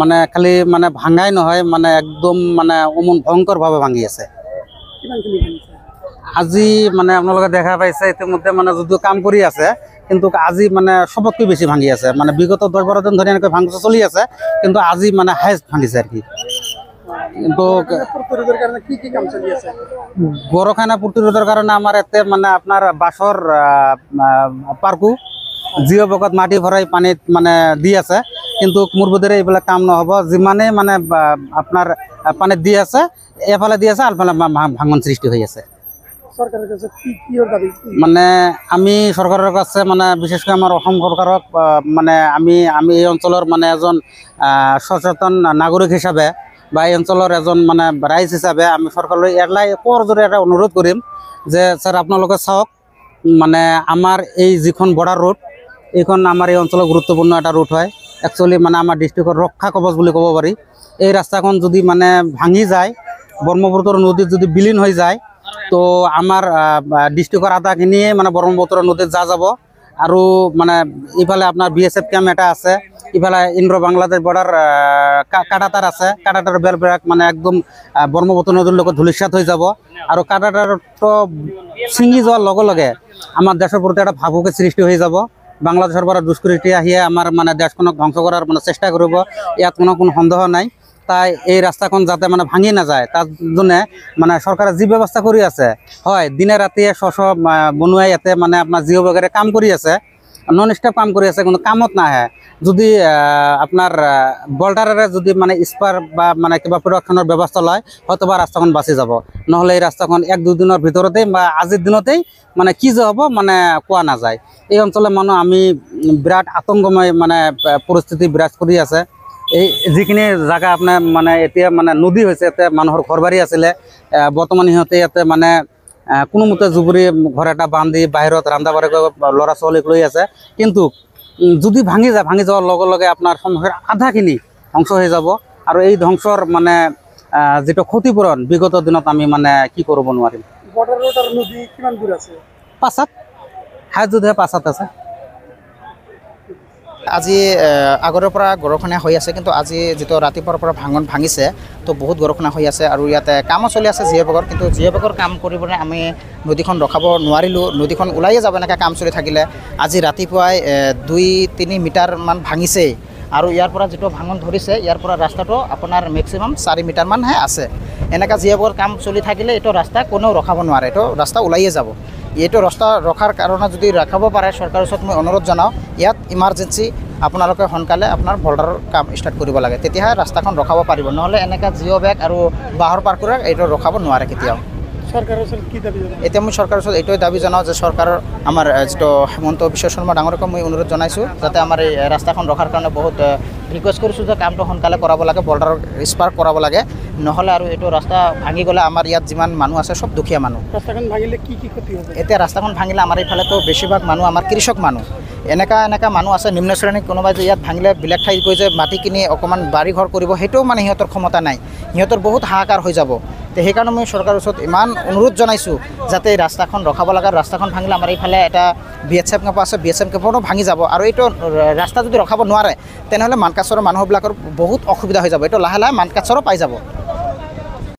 মানে খালি মানে ভাঙাই নহয় মানে একদম মানে অমন ভয়ঙ্কর ভাবে ভাঙি আছে। আজি মানে আপোনালোকে দেখা পাইছে ইতিমধ্যে মানে যদিও কাম কৰি আছে কিন্তু আজি মানে সবতকৈ বেছি ভাঙি আছে। মানে বিগত 10-12 দিন ধরে এনেকৈ ভাঙচুর চলি আছে কিন্তু আজি মানে হাইস্ট ভাঙিছে আর কি। কিন্তু গড়খানা প্ৰতিৰোধৰ কাৰণে আমাৰ ইয়াতে মানে আপোনাৰ বাঁহৰ পাৰ্কো জিঅ' বগত মাটি ভৰাই পানীত মানে দি আছে কিন্তু মোৰ বোধেৰে এইবিলাক কাম নহ'ব। যিমানেই মানে আপোনাৰ পানীত দি আছে এফালে দি আছে আনফালে ভাঙন সৃষ্টি হৈ আছে। মানে আমি সরকারের কাছে মানে বিশেষকৈ আমার অসম সরকারক মানে আমি এই অঞ্চলের মানে এজন সচেতন নাগরিক হিসাবে বা এই অঞ্চলের এজন মানে রাইজ হিসাবে আমি সরকারের এলাই করজোরে একটা অনুরোধ করিম যে স্যার আপনালোকে চাওক মানে আমার এই যিখন বর্ডার রুট এইখন আমার এই অঞ্চলের গুরুত্বপূর্ণ একটা রুট হয়। একচুয়ালি মানে আমার ডিস্ট্রিক্টর রক্ষা কবচ বুলি ক'ব পারি। এই রাস্তাখন যদি মানে ভাঙি যায় ব্রহ্মপুত্র নদীত যদি বিলীন হয়ে যায় তো আমার ডিস্ট্রিক্টর আধাখিনিয়ে মানে ব্রহ্মপুত্র নদীত যাব। আৰু মানে ইফালে আপনার BSF ক্যাম্প এটা আছে, ইফালে ইন্দ্র বাংলাদেশ বর্ডার কাটাতার আছে। কাটাতার বেলবিলাক মানে একদম ব্রহ্মপুত্র নদীর লগত ধূলিসাৎ হয়ে যাব। আর কাটাতার তো ছিঙি যাওয়ার লগে লগে আমার দেশের প্রতি একটা ভাবুকের সৃষ্টি হয়ে যাব। বাংলাদেশের পৰা দুষ্কৃতি আহিয়ে আমার মানে দেশখনক ধ্বংস করার মানে চেষ্টা করব, ইয়াত কোনো সন্দেহ নাই। তাই এই রাস্তাখন যাতে মানে ভাঙি না যায় তার জন্য মানে সরকারে যে ব্যবস্থা করে আছে হয় দিনে রাতিয়ে বনুৱাই ইয়াতে মানে আপনার জিও বগেরে কাম করে আছে, নন স্টপ কাম করে আছে কিন্তু কামত নাহে। যদি আপনার বল্ডাৰেৰে যদি মানে স্পার বা মানে কিবা প্রোডাকশনের ব্যবস্থা লয় হয়তো বা রাস্তাখন বাঁচি যাব। নহলে এই রাস্তাখন 1-2 দিনের ভিতরতেই বা আজির দিনতেই মানে কি যে হব মানে কোয়া না যায়। এই অঞ্চলের মানুষ আমি বিরাট আতঙ্কময় মানে পরিস্থিতি বিরাজ করে আছে। এই যিখিনি জায়গা আপনার মানে এতিয়া মানে নদী হয়েছে ইয়াতে মানুহৰ ঘৰ বাড়ি আছিলে বৰ্তমান সিহঁতে ইয়াতে মানে কোনোমতে জুবুৰি ঘৰ এটা বান্ধি বাহিৰত ৰান্ধা বাঢ়ি ল'ৰা ছোৱালীক লৈ আছে। কিন্তু যদি ভাঙি যায় ভাঙি যাওয়ার লগে লগে আপনার সময়ের আধাখিনি ধ্বংস হয়ে যাব। আর এই ধ্বংসর মানে যেটা ক্ষতিপূরণ বিগত দিনত আমি মানে কি করব নোৱাৰিম। পাঁচাত হাই যদিহে পাঁচাত আছে। আজি আগৰৰ পৰা গড়খনীয়া হৈ আছে কিন্তু আজি যেটো ৰাতিপুৱাৰ পৰা ভাঙিছে তো বহুত গড়খনীয়া হৈ আছে। আৰু ইয়াতে কামো চলি আছে জিঅ' বগৰ, কিন্তু জিঅ' বগৰ কাম কৰিবলৈ আমি নদীখন ৰখাব নোৱাৰিলোঁ। নদীখন ওলাইয়ে যাব এনেকৈ কাম চলি থাকিলে। আজি ৰাতিপুৱাই 2-3 মিটাৰমান ভাঙিছেই আৰু ইয়াৰ পৰা যেটো ভাঙন ধৰিছে ইয়াৰ পৰা ৰাস্তাটো আপোনাৰ মেক্সিমাম 4 মিটাৰমানহে আছে। এনেকৈ জিঅ' বগৰ কাম চলি থাকিলে এইটো ৰাস্তা কোনেও ৰখাব নোৱাৰে, এইটো ৰাস্তা ওলাইয়ে যাব। এইটো ৰাস্তা ৰখাৰ কাৰণে যদি ৰাখাব পাৰে চৰকাৰৰ ওচৰত মই অনুৰোধ জনাওঁ ইয়াত ইমাৰ্জেঞ্চি আপোনালোকে সোনকালে আপোনাৰ বৰ্ডাৰৰ কাম ষ্টাৰ্ট কৰিব লাগে, তেতিয়াহে ৰাস্তাখন ৰখাব পাৰিব। নহ'লে এনেকৈ জিঅ' বেগ আৰু বাঁহৰ পাৰ্কৰে এইটো ৰখাব নোৱাৰে কেতিয়াও। এতিয়া মই চৰকাৰৰ ওচৰত এইটোৱে দাবী জনাওঁ যে চৰকাৰৰ আমাৰ যিটো হেমন্ত বিশ্ব শৰ্মা ডাঙৰকৈ মই অনুৰোধ জনাইছোঁ যাতে আমাৰ এই ৰাস্তাখন ৰখাৰ কাৰণে বহুত ৰিকুৱেষ্ট কৰিছোঁ যে কামটো সোনকালে কৰাব লাগে, বৰ্ডাৰৰ স্পাৰ্ক কৰাব লাগে। নহ'লে আৰু এইটো ৰাস্তা ভাঙি গ'লে আমাৰ ইয়াত যিমান মানুহ আছে চব দুখীয়া মানুহ। ৰাস্তাখন ভাঙিলে কি ক্ষতি হ'ব? এতিয়া ৰাস্তাখন ভাঙিলে আমাৰ এইফালেতো বেছিভাগ মানুহ আমাৰ কৃষক মানুহ, এনেকা মানুহ আছে নিম্ন শ্ৰেণীৰ কোনোবাই যে ইয়াত ভাঙিলে বেলেগ ঠাইত গৈ যে মাটি কিনি অকণমান বাৰী ঘৰ কৰিব সেইটোও মানে সিহঁতৰ ক্ষমতা নাই, সিহঁতৰ বহুত হাহাকাৰ হৈ যাব। তো সেইকাৰণে মই চৰকাৰৰ ওচৰত ইমান অনুৰোধ জনাইছোঁ যাতে এই ৰাস্তাখন ৰখাব লাগে। ৰাস্তাখন ভাঙিলে আমাৰ এইফালে এটা BSF কেম্প আছে, BSF কেম্পতো ভাঙি যাব। আৰু এইটো ৰাস্তা যদি ৰখাব নোৱাৰে তেনেহ'লে মানকাচৰৰ মানুহবিলাকৰ বহুত অসুবিধা হৈ যাব, এইটো লাহে লাহে মানকাচৰো পাই যাব।